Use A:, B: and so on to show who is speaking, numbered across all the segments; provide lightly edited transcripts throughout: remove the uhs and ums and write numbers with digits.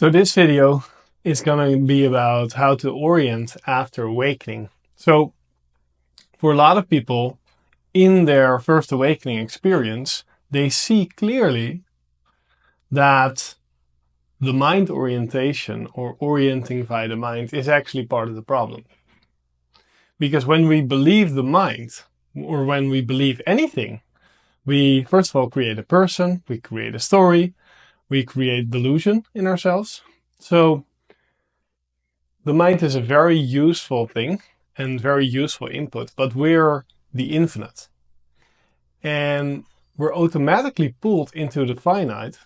A: So this video is going to be about how to orient after awakening. So for a lot of people in their first awakening experience, they see clearly that the mind orientation or orienting via the mind is actually part of the problem. Because when we believe the mind, or when we believe anything, we first of all create a person, we create a story, we create delusion in ourselves. So the mind is a very useful thing and very useful input, but we're the infinite. And we're automatically pulled into the finite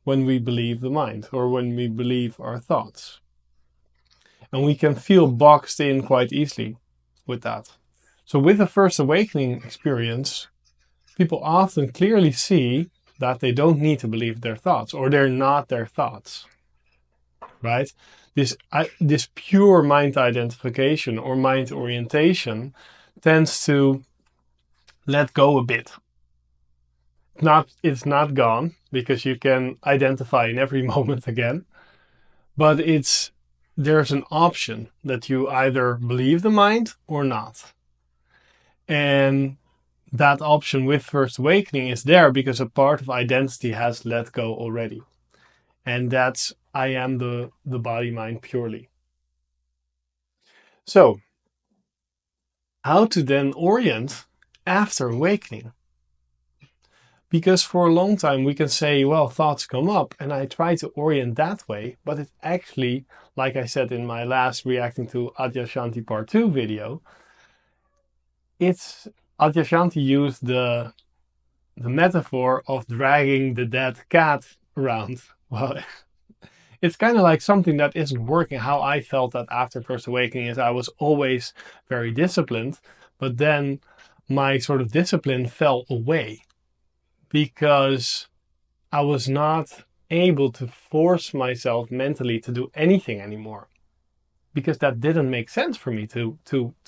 A: when we believe the mind or when we believe our thoughts. And we can feel boxed in quite easily with that. So with the first awakening experience, people often clearly see that they don't need to believe their thoughts, or they're not their thoughts, right? This pure mind identification or mind orientation tends to let go a bit. It's not gone, because you can identify in every moment again, but there's an option that you either believe the mind or not. And that option with first awakening is there because a part of identity has let go already. And that's I am the body mind purely. So, how to then orient after awakening? Because for a long time we can say, well, thoughts come up and I try to orient that way, but it actually, like I said in my last reacting to Adyashanti Part 2 video, Adyashanti used the metaphor of dragging the dead cat around. Well, it's kind of like something that isn't working. How I felt that after first awakening is I was always very disciplined, but then my sort of discipline fell away because I was not able to force myself mentally to do anything anymore, because that didn't make sense for me to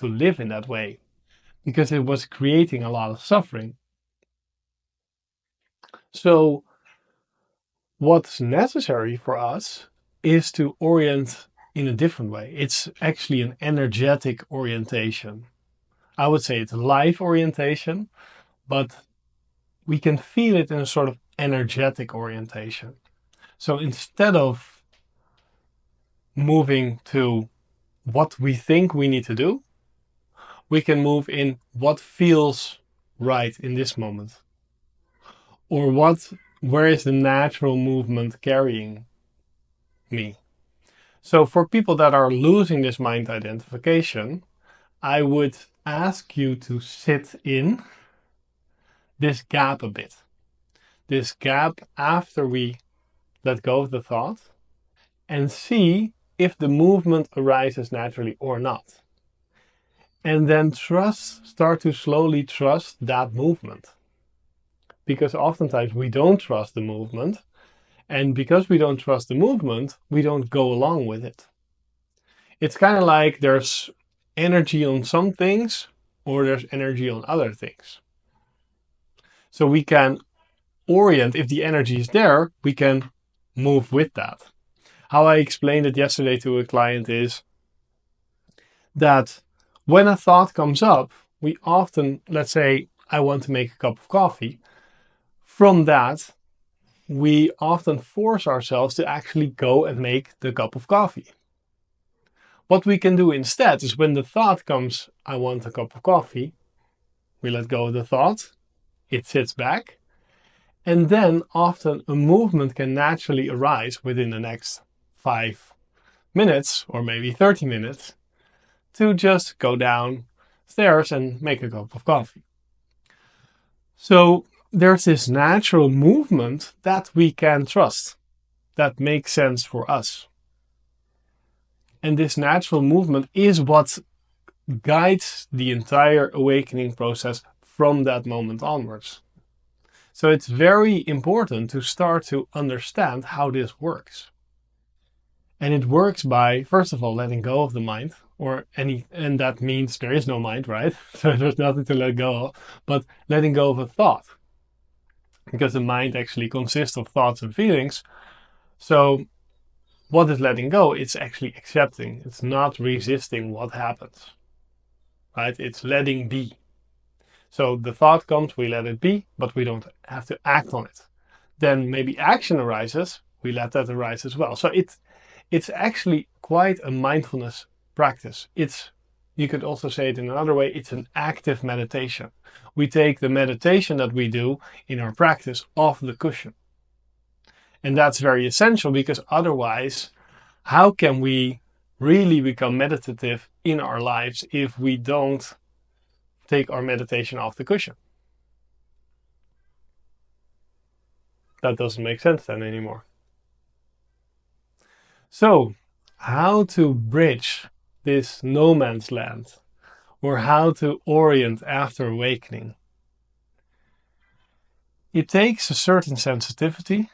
A: live in that way, because it was creating a lot of suffering. So what's necessary for us is to orient in a different way. It's actually an energetic orientation. I would say it's a life orientation, but we can feel it in a sort of energetic orientation. So instead of moving to what we think we need to do, we can move in what feels right in this moment. Or where is the natural movement carrying me? So for people that are losing this mind identification, I would ask you to sit in this gap a bit. This gap after we let go of the thought, and see if the movement arises naturally or not. And then start to slowly trust that movement. Because oftentimes we don't trust the movement, and because we don't trust the movement, we don't go along with it. It's kind of like there's energy on some things, or there's energy on other things. So we can orient, if the energy is there, we can move with that. How I explained it yesterday to a client is that when a thought comes up, we often, let's say, I want to make a cup of coffee. From that, we often force ourselves to actually go and make the cup of coffee. What we can do instead is, when the thought comes, I want a cup of coffee, we let go of the thought, it sits back, and then often a movement can naturally arise within the next 5 minutes or maybe 30 minutes to just go downstairs and make a cup of coffee. So there's this natural movement that we can trust, that makes sense for us. And this natural movement is what guides the entire awakening process from that moment onwards. So it's very important to start to understand how this works. And it works by, first of all, letting go of the mind, and that means there is no mind, right? So there's nothing to let go of, but letting go of a thought. Because the mind actually consists of thoughts and feelings. So what is letting go? It's actually accepting. It's not resisting what happens, right? It's letting be. So the thought comes, we let it be, but we don't have to act on it. Then maybe action arises, we let that arise as well. So it's actually quite a mindfulness practice. You could also say it in another way, it's an active meditation. We take the meditation that we do in our practice off the cushion. And that's very essential, because otherwise, how can we really become meditative in our lives if we don't take our meditation off the cushion? That doesn't make sense then anymore. So, how to bridge this no man's land, or how to orient after awakening? It takes a certain sensitivity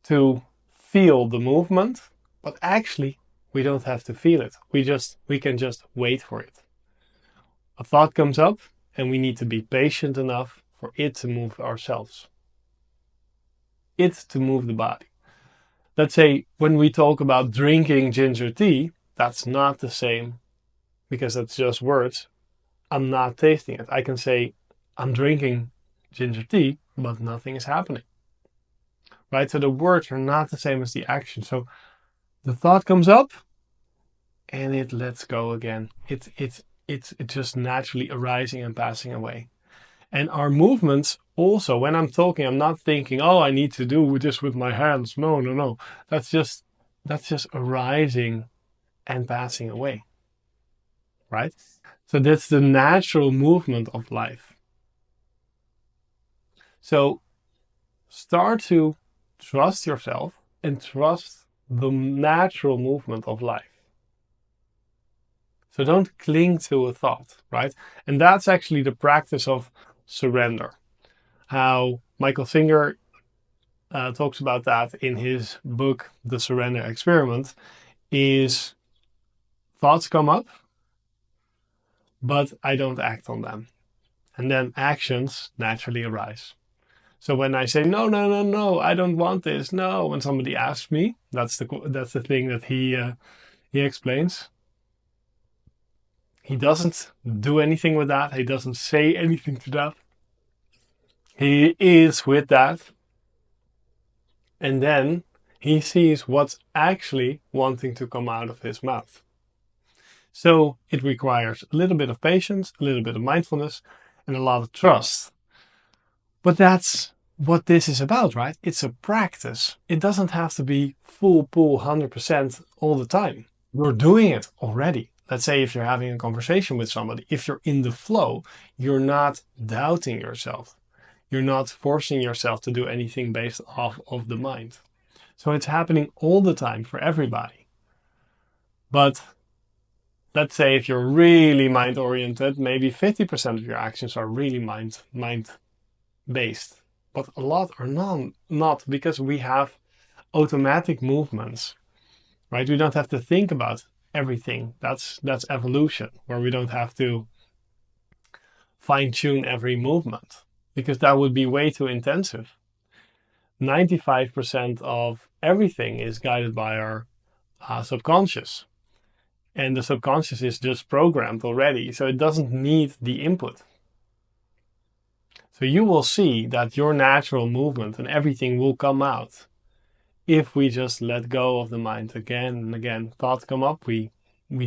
A: to feel the movement, but actually we don't have to feel it. We can just wait for it. A thought comes up and we need to be patient enough for it to move ourselves. It to move the body. Let's say when we talk about drinking ginger tea, that's not the same, because that's just words. I'm not tasting it. I can say I'm drinking ginger tea, but nothing is happening. Right? So the words are not the same as the action. So the thought comes up and it lets go again. It's just naturally arising and passing away. And our movements also, when I'm talking, I'm not thinking, oh, I need to do this with my hands. No. That's just arising and passing away. Right? So that's the natural movement of life. So start to trust yourself and trust the natural movement of life. So don't cling to a thought, right? And that's actually the practice of surrender. How Michael Singer talks about that in his book, The Surrender Experiment, is thoughts come up, but I don't act on them. And then actions naturally arise. So when I say, no, I don't want this, no, when somebody asks me, that's the thing that he explains. He doesn't do anything with that. He doesn't say anything to that. He is with that. And then he sees what's actually wanting to come out of his mouth. So it requires a little bit of patience, a little bit of mindfulness, and a lot of trust. But that's what this is about, right? It's a practice. It doesn't have to be full pull 100% all the time. You're doing it already. Let's say if you're having a conversation with somebody, if you're in the flow, you're not doubting yourself. You're not forcing yourself to do anything based off of the mind. So it's happening all the time for everybody. But let's say if you're really mind-oriented, maybe 50% of your actions are really mind-based. But a lot are not, because we have automatic movements, right? We don't have to think about everything. That's evolution, where we don't have to fine-tune every movement, because that would be way too intensive. 95% of everything is guided by our subconscious. And the subconscious is just programmed already, so it doesn't need the input. So you will see that your natural movement and everything will come out if we just let go of the mind again and again. Thoughts come up, we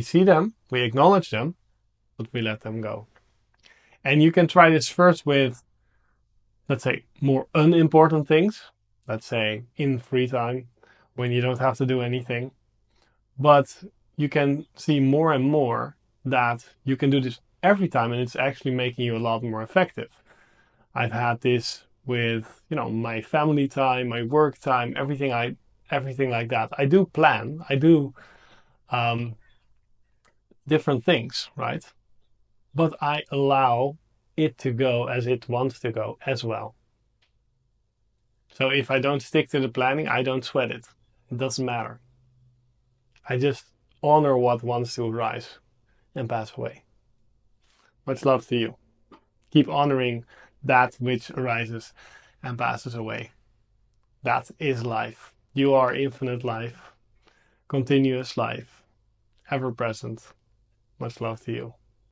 A: see them, we acknowledge them, but we let them go. And you can try this first with, let's say, more unimportant things. Let's say in free time, when you don't have to do anything. But you can see more and more that you can do this every time, and it's actually making you a lot more effective. I've had this with, my family time, my work time, everything like that. I do plan, I do different things, right? But I allow it to go as it wants to go as well. So if I don't stick to the planning, I don't sweat it. It doesn't matter. I just honor what wants to arise and pass away. Much love to you. Keep honoring that which arises and passes away. That is life. You are infinite life, continuous life, ever present. Much love to you.